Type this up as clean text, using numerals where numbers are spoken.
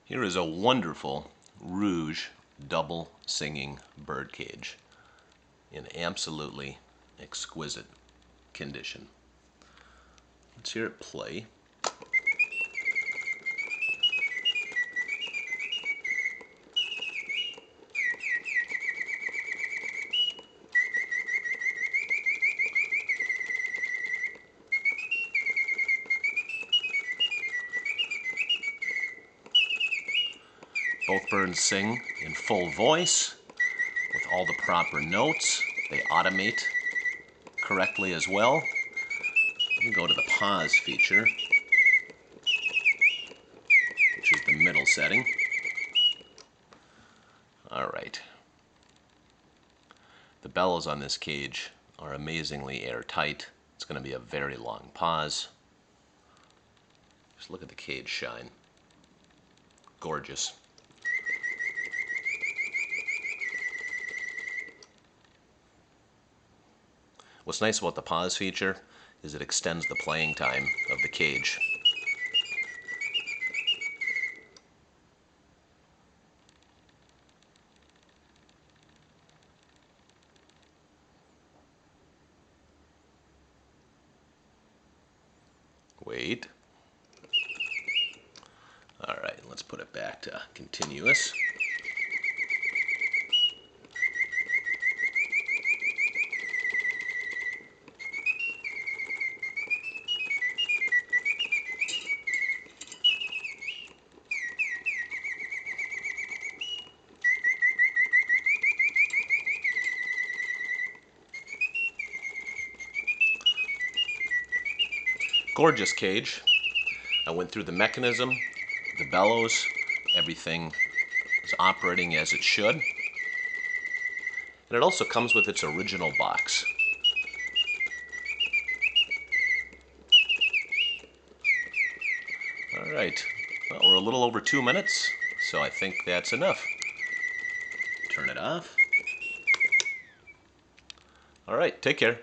Here is a wonderful Reuge double singing birdcage in absolutely exquisite condition. Let's hear it play. Both birds sing in full voice with all the proper notes. They automate correctly as well. Let me go to the pause feature, which is the middle setting. All right. The bellows on this cage are amazingly airtight. It's going to be a very long pause. Just look at the cage shine. Gorgeous. What's nice about the pause feature is it extends the playing time of the cage. Wait. All right, let's put it back to continuous. Gorgeous cage. I went through the mechanism, the bellows, everything is operating as it should. And it also comes with its original box. All right, well, we're a little over 2 minutes, so I think that's enough. Turn it off. All right, take care.